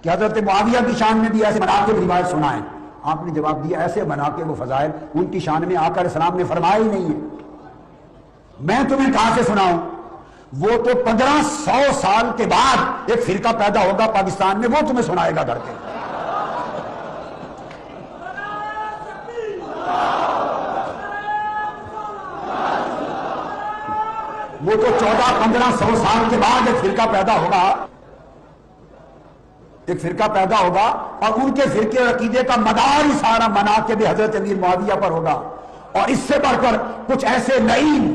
कि हजरत मुआविया की शान में भी ऐसे बना के रिवायत सुनाए। आपने जवाब दिया ऐसे बना के वो फजाइल उनकी शान में आकर इस्लाम ने फरमाया ही नहीं है। मैं तुम्हें कहां से सुनाऊं? वो तो 1500 साल के बाद एक फिरका पैदा होगा पाकिस्तान में, वो तुम्हें सुनाएगा घर पे। वो तो 1400-1500 साल के बाद एक फिरका पैदा होगा, एक फिरका पैदा होगा और उनके फिरके और अकीदे का मदार ही सारा मना के भी हजरत अमीर मुआविया पर होगा। और इससे बढ़कर कुछ ऐसे लईन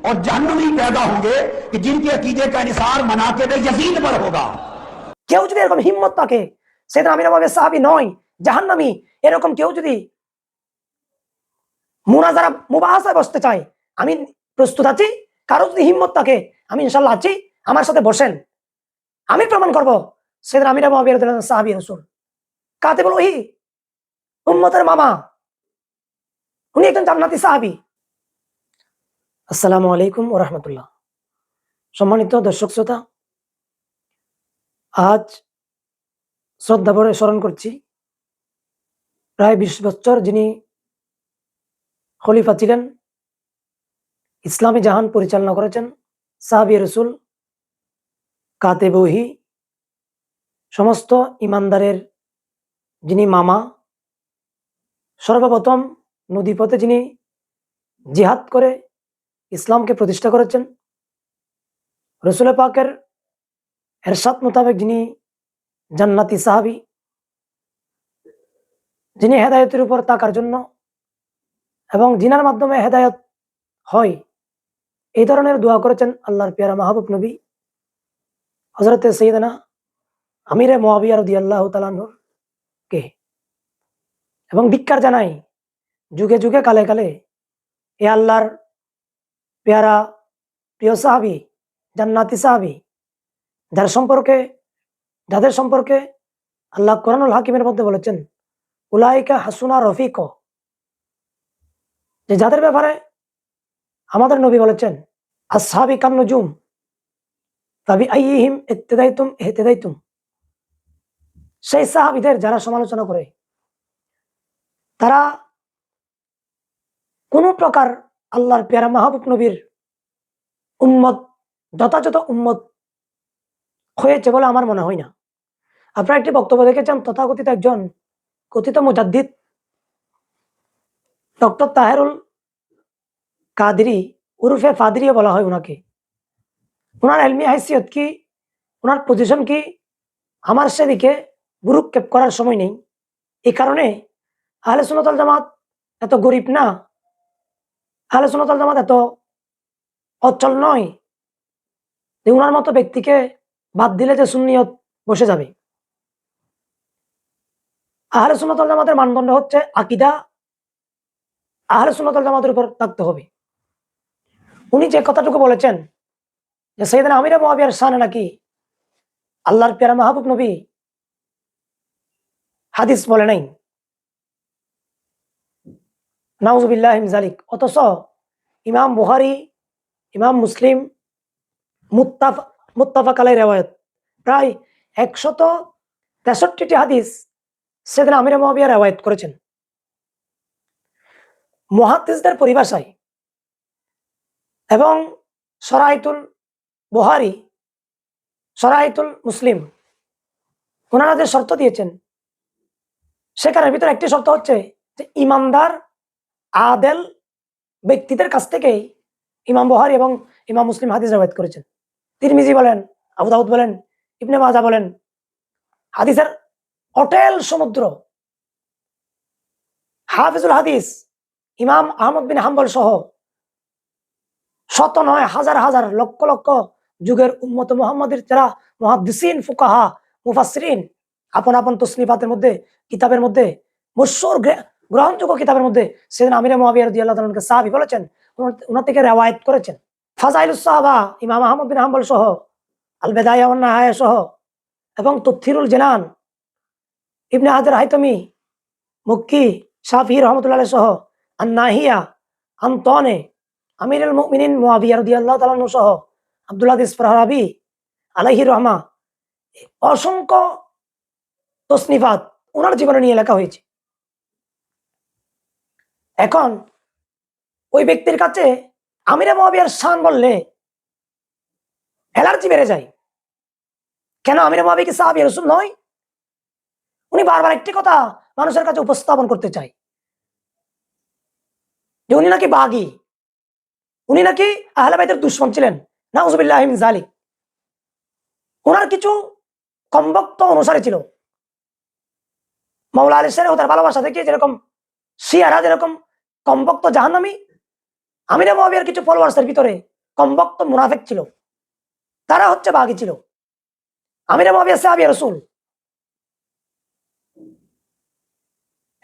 और जहन्नमी पैदा होंगे कि जिनके अकीदे का निसार मना के भी यजीद पर होगा। কেউ যদি এরকম হিম্মত থাকে, সেদিন আমির মুআবিয়া সাহাবী নয়, জাহান্নামী, এরকম কেউ যদি মুনাজারা মুবাহাসায় বসতে চায়, আমি প্রস্তুত আছি। কারো যদি হিম্মত থাকে, আমি ইনশাআল্লাহ আছি, আমার সাথে বসেন, আমি প্রমাণ করব সেদিন আমির মুআবিয়া রাদিয়াল্লাহু আনহু সাহাবী রাসূল, কাতিবুল ওহী, উম্মতের মামা, উনি একজন জান্নাতি সাহাবী। আসসালামু আলাইকুম ওয়া রাহমাতুল্লাহ। সম্মানিত দর্শক শ্রোতা, আজ শ্রদ্ধা ভরে স্মরণ করছি প্রায় 20 বছর যিনি খলিফা ছিলেন, ইসলামী জাহান পরিচালনা করেছেন, সাহাবী রাসূল, কাতিব ওহী, সমস্ত ইমানদারের যিনি মামা, সর্বপ্রথম নদীপথে যিনি জিহাদ করে ইসলামকে প্রতিষ্ঠা করেছেন, রাসূল পাকের এরশাদ মোতাবেক যিনি জান্নাতি সাহাবী, যিনি হেদায়েতের উপর থাকার জন্য এবং জিনার মাধ্যমে হেদায়েত হয় এই ধরনের দোয়া করেছেন আল্লাহর পেয়ারা মাহবুব নবী হযরত সাইয়েদনা আমিরে মুআবিয়া রাদিয়াল্লাহু তাআলা আনহু কে। এবং ধিক্কার জানাই যুগে যুগে কালে কালে এ আল্লাহর পেয়ারা প্রিয় সাহাবী, জান্নাতি সাহাবী, যাদের সম্পর্কে আল্লাহ কোরআনুল হাকিমের মধ্যে বলেছেন উলাইকা হাসুনা রফিক, যে যাদের ব্যাপারে আমাদের নবী বলেছেন আসহাবি কান নুজুম ফাবি আইয়িহিম ইক্তাদাইতুম ইহতাদাইতুম। সেই সাহাবীদের যারা সমালোচনা করে, তারা কোন প্রকার আল্লাহর পেয়ারা মাহবুব নবীর উম্মত, যথাযথ উম্মত হয়েছে বলে আমার মনে হয় না। আপনারা একটি বক্তব্য দেখেছেন, তথাকথিত একজন কথিত মুজাদ্দিদ ডক্টর তাহেরুল কাদরি উরফে ফাদরিও বলা হয় উনাকে। ওনার ইলমি হাইসিয়ত কি, ওনার পজিশন কি, আমার সেদিকে ভ্রুক্ষেপ করার সময় নেই। এই কারণে আহলে সুন্নাত ওয়াল জামাত এত গরিব না, আহলে সুন্নাত ওয়াল জামাত এত অচল নয় যে ওনার মতো ব্যক্তিকে বাদ দিলে যে সুন্নিয়ত বসে যাবে। আহলে সুন্নাত ওয়াল জামাতের মানদণ্ড হচ্ছে আকীদা আহলে সুন্নাত ওয়াল জামাতের উপর থাকতে হবে। উনি যে কথাটুকু বলেছেন যে সাইয়েদনা আমির মুআবিয়ার শানে নাকি আল্লাহর পেয়ারা মাহবুব নবী হাদিস বলে নাই, নাউযুবিল্লাহি মিন যালিক, অথচ ইমাম বুখারী, ইমাম মুসলিম মুত্তাফাক আলাইহি riwayat প্রায় 163টি হাদিস সাইয়েদনা আমির মুআবিয়া riwayat করেছেন। মুহাদ্দিসদের পরিভাষায় এবং শরাইতুল বুখারী, শরাইতুল মুসলিম, ওনারা যে শর্ত দিয়েছেন সেখানের ভিতরে একটি শর্ত হচ্ছে যে ইমানদার আদেল ব্যক্তিদের কাছ থেকেই ইমাম বুখারী এবং ইমাম মুসলিম হাদিস riwayat করেছেন। তিরমিজি বলেন, আবু দাউদ বলেন, ইবনে মাজাহ বলেন, হাদিসের অটেল সমুদ্র, হাফিজুল হাদিস ইমাম আহমদ বিন হাম্বল সহ শত নয় হাজার হাজার লক্ষ লক্ষ যুগের উম্মত মুহাম্মাদের যারা মুহাদ্দিসিন, ফুকাহা, মুফাসসিরিন আপন আপন তসনিফাতের মধ্যে, কিতাবের মধ্যে, মশহুর গ্রহণযোগ্য কিতাবের মধ্যে সাইয়েদনা আমির মুআবিয়া রাদিয়াল্লাহু তাআলা আনহুকে সাহাবী বলেছেন, ওনার থেকে riwayat করেছেন। ফাজাইলুস সাহাবা ইমাম আহমদ বিন হাম্বল সহ, আল বিদায়া ওয়ান নিহায়া সহ এবং তাফসীরুল জানান ইবনে হাজার হাইতামি মক্কি শাফিঈ রাহমাতুল্লাহ আলাইহি সহ, আন নাহিয়া আন তানে আমিরুল মুমিনিন মুআবিয়া রাদিয়াল্লাহু তাআলা আনহু সহ, আব্দুল আযীজ ফারহাবি আলাইহি রাহমা, অসংখ্য তসনিফাত ওনার জীবনে নিয়ে লেখা হয়েছে। এখন ওই ব্যক্তির কাছে আমিরে মুয়াবিয়ার শান বললে অ্যালার্জি বেড়ে যায়। কেন? আমিরে মুয়াবিয়া কি সাহাবী রাসূল নয়? উনি বারবার একটি কথা মানুষের কাছে উপস্থাপন করতে চায় যে উনি নাকি বাগী, উনি নাকি আহলে বাইতের দুশমন ছিলেন, নাউজুবিল্লাহি মিন যালিক। ওনার কিছু কমবক্ত অনুসারী ছিল। মাওলা আলী শের ওদের ভালোবাসা দেখে যেরকম শিয়ারা যেরকম কমবক্ত জাহান্নামী, আমিরে মুয়াবিয়ার কিছু ফলোয়ার্সের ভিতরে কমবক্ত মুনাফিক ছিল, তারা হচ্ছে বাগী ছিল। আমিরে মুয়াবিয়া সাহাবী রাসূল,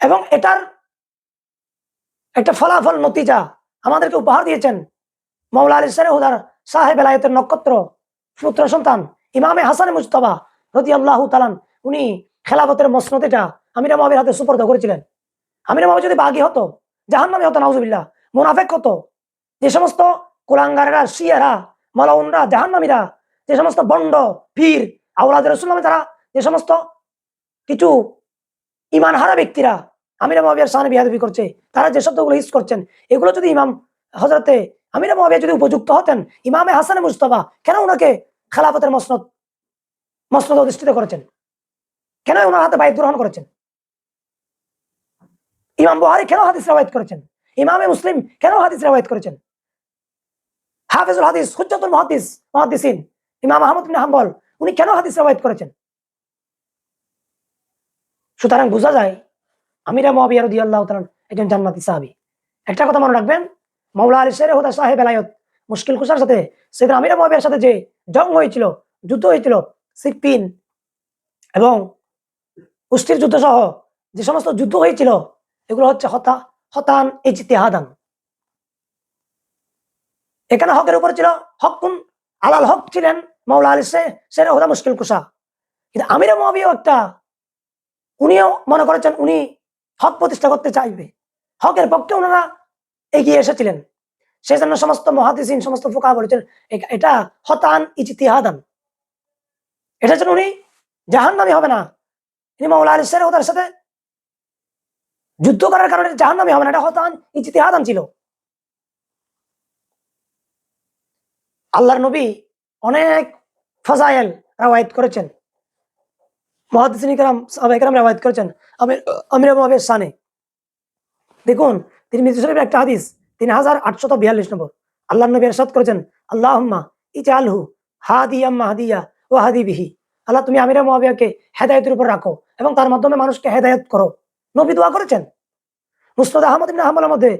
এবং এটার একটা ফলাফল নতিজা আমাদেরকে উপহার দিয়েছেন মাওলা আলী শের হুদার সাহেব এলায়েতের নক্ষত্র পুত্র সন্তান ইমামে হাসান মুজতবা রাদিয়াল্লাহু তাআলা। উনি খেলাফতের মসনদ এটা আমিরে মুয়াবিয়ার হাতে সুপর্দ করেছিলেন। আমিরে মুয়াবিয়া যদি বাগী হতো, জাহান্নামী হতো, নাউজুবিল্লাহ, মুনাফিক হতো, যে সমস্ত কুলাঙ্গারেরা, শিয়ারা, মালাউনরা, জাহান্নামীরা, যে সমস্ত বন্ড পীর আওলাদ রাসূল নামে তারা যে সমস্ত কিছু ইমান হারা ব্যক্তিরা আমিরে মুয়াবিয়ার শানে বিয়াদবি করছে, তারা যে শব্দগুলো ইউজ করছেন, এগুলো যদি ইমাম হযরতে আমিরে মুয়াবিয়া যদি উপযুক্ত হতেন, ইমামে হাসান মুজতবা কেন ওনাকে খেলাফতের মসনদ অধিষ্ঠিত করেছেন? কেন ওনার হাতে বাইত গ্রহণ করেছেন? ইমাম বুখারী কেন হাদিস রওয়ায়াত করেছেন? ইমামে মুসলিম কেন হাদিস রওয়ায়াত করেছেন? হাফিজুল হাদিস, হুজ্জাতুল মুহাদ্দিসিন ইমাম আহমদ ইবনে হাম্বল উনি কেন হাদিস রওয়ায়াত করেছেন? সুতরাং বোঝা যায় আমিরে মুয়াবিয়া রাদিয়াল্লাহু তাআলা একজন জান্নাতি সাহাবী। একটা কথা মনে রাখবেন, মাওলা আলী শের হুদা সাহেব এলায়েত মুশকিল কুশার সাথে সাইয়েদনা আমিরে মুয়াবিয়ার সাথে যে জং হয়েছিল, যুদ্ধ হয়েছিল, সিফফিন এবং উস্তির যুদ্ধ সহ যে সমস্ত যুদ্ধ হয়েছিল, এগুলো হচ্ছে হতান ইজতিহাদান। এখানে হকের উপর ছিল হকুন আলাল হক, ছিলেন মাওলা আলী শের হুদা মুশকিল কুশা। কিন্তু আমিরে মুয়াবিয়া একটা, উনিও মনে করেছেন উনি হক প্রতিষ্ঠা করতে চাইবে, হকের পক্ষে ওনারা এগিয়ে এসেছিলেন। সেজন্য সমস্ত মুহাদ্দিসিন, সমস্ত ফুকাহা বলেছেন এটা হতান ইজতিহাদান, এটার জন্য উনি জাহান্নামী হবে না। তিনি মাওলা আলী শের হুদার সাথে যুদ্ধ করার কারণে জাহান্নামী হবে না, এটা হতান ইজতিহাদান ছিল। আল্লাহর নবী অনেক ফাজায়েল রওয়ায়াত করেছেন, মুহাদ্দিসিন কিরাম, সাহাবায়ে কিরাম রওয়ায়াত করেছেন আমিরে মুয়াবিয়ার শানে। দেখুন তিরমিজি শরীফের একটা হাদিস 3842 নম্বর, আল্লাহর নবী ইরশাদ করেছেন, আল্লাহুম্মা ইজআলহু হাদিয়াম মাহদিয়া ওয়া হাদি বিহি। আল্লাহ তুমি আমিরে মুয়াবিয়াকে হেদায়েতের উপর রাখো এবং তার মাধ্যমে মানুষকে হেদায়েত করো। নবী দোয়া করেছেন। মুসনাদ আহমদ ইবনে হাম্বলের মধ্যে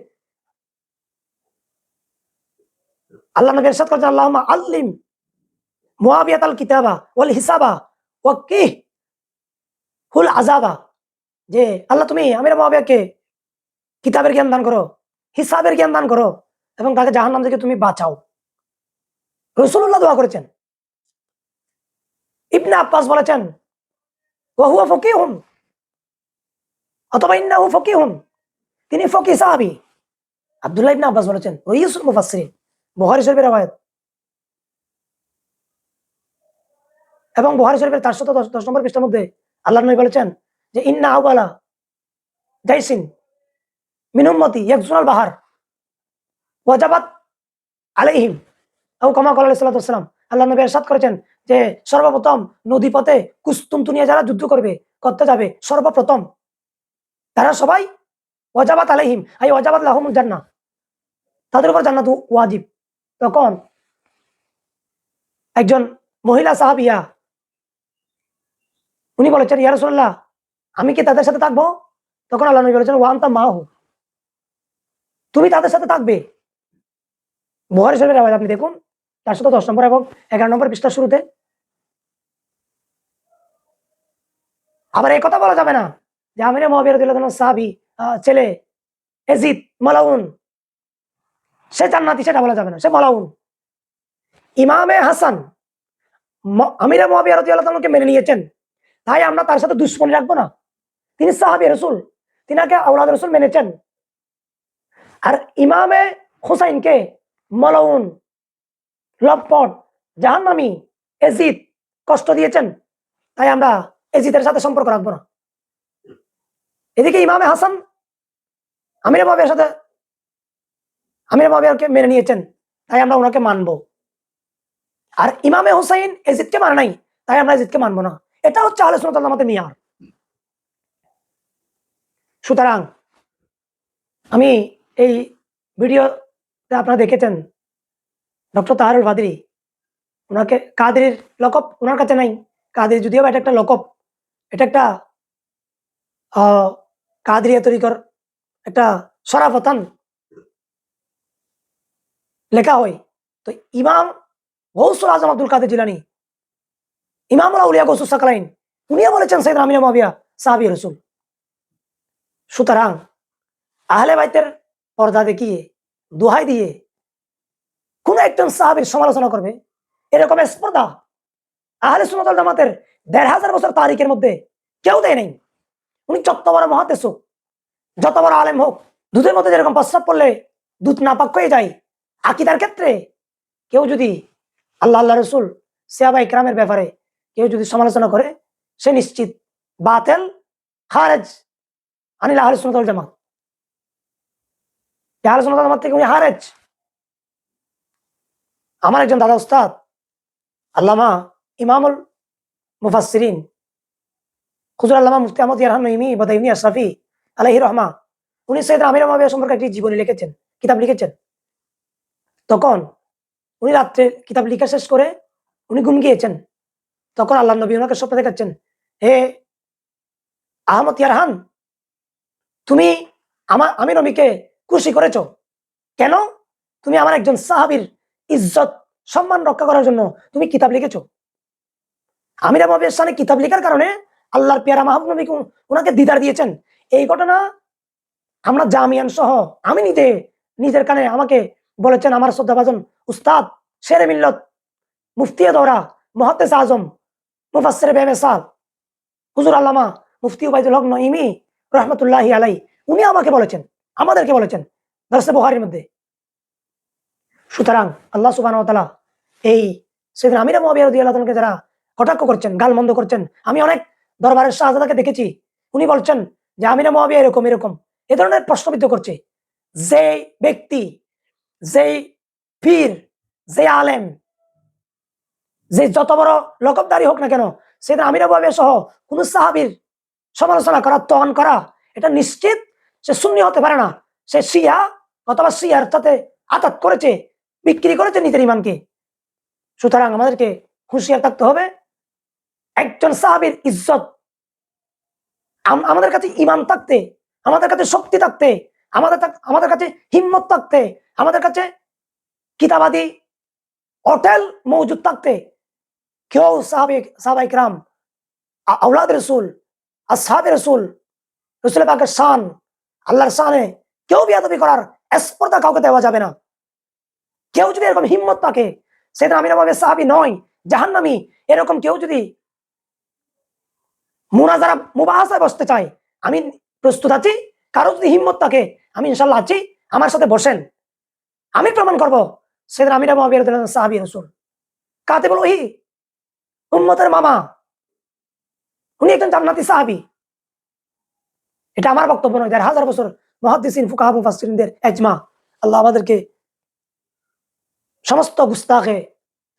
আল্লাহ নবী ইরশাদ করেছেন, আল্লাহুম্মা আল্লিম মুয়াবিয়াতাল কিতাবা ওয়াল হিসাবা ওয়া কিহ হুল আযাবা, যে আল্লাহ তুমি আমিরে মুয়াবিয়াকে কিতাবের জ্ঞান দান করো, হিসাবের জ্ঞান দান করো এবং তাকে জাহান্নাম থেকে তুমি বাঁচাও। রাসূলুল্লাহ দোয়া করেছেন। ইবনে আব্বাস বলেছেন, ওয়া হুয়া ফাকিহুন, অথবা ইন্নাহু ফাকিহুন, তিনি ফকিহ সাহাবী। আব্দুল্লাহ ইবনে আব্বাস বলেছেন, রাইসুল মুফাসসিরিন, বুখারী শরীফের রওয়ায়াত। এবং বুখারী শরীফের 410 নম্বর পৃষ্ঠার মধ্যে আল্লাহর নবী বলেছেন যে ইন্না আওয়ালা জাইসিন মিন উম্মতি ইয়াকজুনাল বাহার ওয়াজাবাত আলাইহিম আও কামা ক্বালা আলাইহিস সালাতু ওয়াস সালাম। আল্লাহর নবী ইরশাদ করেছেন যে সর্বপ্রথম নদী পথে কুস্তুমতুনিয়া যারা যুদ্ধ করতে যাবে, সর্বপ্রথম তারা সবাই ওয়াজাবাত আলাইহিম আই ওয়াজাবাত লাহুমুল জান্নাহ, তাদের উপর জান্নাত ওয়াজিব। তখন একজন মহিলা সাহাবিয়া উনি বলেছেন, ইয়া রাসূলুল্লাহ আমি কি তাদের সাথে থাকবো? তখন আল্লাহ নবী বলেছেন, ওয়া আনতা মাহু, তুমি তাদের সাথে থাকবে। বুখারী শরীফের রওয়ায়াত আপনি দেখুন 410 নম্বর এবং 11 নম্বর পৃষ্ঠার শুরুতে। আবার এই কথা বলা যাবে না যে আমিরে মুয়াবিয়া রাদিয়াল্লাহু আনহু সাহাবী ছেলে ইয়াজিদ মালাউন, সে জান্নাতি, সেটা বলা যাবে না, সে মালাউন। ইমামে হাসান আমিরে মুয়াবিয়া রাদিয়াল্লাহু আনহুকে মেনে নিয়েছেন, তাই আমরা তার সাথে দুশমনি রাখবো না। তিনি সাহাবী রাসূল, তিনাকে আওলাদ রাসূল মেনেছেন। আর ইমামে হুসাইনকে মালাউন, লম্পট, জাহান্নামী, ইয়াজিদ কষ্ট দিয়েছেন, তাই আমরা এজিদের সাথে সম্পর্ক রাখবো না। এদিকে ইমামে হাসান আমির মুয়াবিয়ার সাথে আমির মুয়াবিয়াকে মেনে নিয়েছেন, তাই আমরা ওনাকে মানবো। আর ইমামে হুসাইন এজিদকে মানে নাই, তাই আমরা এজিদকে মানবো না। এটা হচ্ছে আহলে সুন্নাত ওয়াল জামাতের মিয়ার। সুতরাং আমি এই ভিডিওতে আপনারা দেখেছেন ডক্টর তাহারুল বাদরি, ওনাকে কাদের লকব ওনার কাছে নাই। কাদের যদিও বা এটা একটা লকব, এটা একটা কাদরিয়া তরিকার একটা শরাফতান লেখা হয়। তো ইমাম গৌসুল আজম আব্দুল কাদের জিলানী, ইমামুল আউলিয়া গৌসুস সাকলাইন, উনিও বলেছেন সাইয়েদনা আমির মুয়াবিয়া সাহাবী রাসূল। সুতরাং আহলে বাইতের পর্দা দেখিয়ে দোহাই দিয়ে কোন একজন সাহাবীর সমালোচনা করবে, এরকম স্পর্ধা আহলে সুন্নাত ওয়াল জামাতের ১৫০০ বছর তারিখের মধ্যে কেউ দেয় নাই। উনি যত বড় মুহাদ্দিস হোক, যত বড় আলেম হোক, দুধের মধ্যে যেরকম প্রস্রাব পড়লে দুধ নাপাক হয়ে যায়, আকীদার ক্ষেত্রে কেউ যদি আল্লাহ রাসূল সাহাবায়ে কেরামের ব্যাপারে কেউ যদি সমালোচনা করে, সে নিশ্চিত বাতিল, খারিজ আনিল আহলে সুন্নাত ওয়াল জামাত। আহলে সুন্নাত ওয়াল জামাত থেকে উনি খারিজ। আমার একজন দাদা উস্তাদ আল্লামা ইমামুল মুফাসসিরিন হুজুর আল্লামা মুফতি আহমদ ইয়ারহান নঈমী বদায়ুনী আশরাফি আলাইহি রহমা, উনি সাইয়েদনা আমির মুয়াবিয়া সম্পর্কে একটি জীবনী লিখেছেন, কিতাব লিখেছেন। তখন উনি রাত্রে কিতাব লিখা শেষ করে উনি ঘুম গিয়েছেন। তখন আল্লাহ নবী ওনাকে স্বপ্নে দেখাচ্ছেন, হে আহমদ ইয়ারহান, তুমি আমি নবীকে খুশি করেছো কেন? তুমি আমার একজন সাহাবীর ইজ্জত সম্মান রক্ষা করার জন্য তুমি কিতাব লিখেছো। আমির মুয়াবিয়ার শানে কিতাব লেখার কারণে আল্লাহর পেয়ারা মাহবুব নবী ওনাকে দিদার দিয়েছেন। এই ঘটনা আমরা জামিয়ান সহ আমি নিজের কানে আমাকে বলেছেন আমার শ্রদ্ধাভাজন উস্তাদ শেরে মিল্লত মুফতিয়ে দৌরা মুহাদ্দিস আজম মুফাসসির বেমিসাল হুজুর আল্লামা মুফতি উবাইদুল হক নঈমী রাহমাতুল্লাহি আলাইহি, উনি আমাকে বলেছেন, আমাদেরকে বলেছেন দরসে বুখারীর মধ্যে। সুতরাং আল্লাহ সুবহানাহু ওয়া তাআলা এই সাইয়েদনা আমির মুয়াবিয়া রাদিয়াল্লাহু তাআলাকে যারা কটাক্ষ করছেন, গালমন্দ করছেন, আমি অনেক দরবারের শাহজাদাকে দেখেছি, উনি বলছেন যে আমির মুয়াবিয়া এরকম এরকম এ ধরনের প্রশ্নবিদ্ধ করছে। যে ব্যক্তি, যে পীর, যে আলেম, যে যত বড় লকবদারি হোক না কেন, সাইয়েদনা আমির মুয়াবিয়া সহ কোন সাহাবীর সমালোচনা করা, তোয়ান করা, এটা নিশ্চিত সে সুন্নি হতে পারে না। সে শিয়া অথবা শিয়ার সাথে আতাত করেছে, বিক্রি করেছে নিজের ইমানকে। সুতরাং আমাদেরকে হুঁশিয়ার থাকতে হবে। একজন সাহাবীর ইজ্জত আমাদের কাছে ইমান থাকতে, আমাদের কাছে শক্তি থাকতে, আমাদের কাছে হিম্মত থাকতে, আমাদের কাছে কিতাবাদি হোটেল মজুদ থাকতে কেউ সাহাবায়ে কেরাম, আওলাদ রাসূল, আসহাবে রাসূল, রাসূল পাকের শান, আল্লাহর শানে কেউ বেয়াদবি করার স্পর্ধা কাউকে দেওয়া যাবে না। কেউ যদি এরকম হিম্মত থাকে, সাইয়েদনা আমির মুয়াবিয়া সাহাবী নয়, জাহান্নামী, এরকম কেউ যদি মুনাজারা মুবাহাসায় বসতে চায়, আমি প্রস্তুত আছি। কারো যদি হিম্মত থাকে, আমি ইনশাআল্লাহ আছি, আমার সাথে বসেন, আমি প্রমাণ করব সাইয়েদনা আমির মুয়াবিয়া রাদিয়াল্লাহু আনহু সাহাবী রাসূল, কাতিবুল ওহী, উম্মতের মামা, উনি একজন জান্নাতি সাহাবী। এটা আমার বক্তব্য নয়, ১৫০০ বছর মুহাদ্দিসিন, ফুকাহা, মুফাসসিরিনদের ইজমা। আল্লাহ আমাদেরকে সমস্ত গুস্তাখে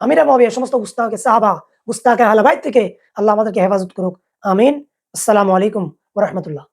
আমির মুয়াবিয়া, সমস্ত গুস্তাখে সাহাবা, গুস্তাখে আহলে বাইত থেকে আল্লাহ আমাদেরকে হেফাজত করুক। আমিন। আসসালামু আলাইকুম ওয়া রাহমাতুল্লাহ।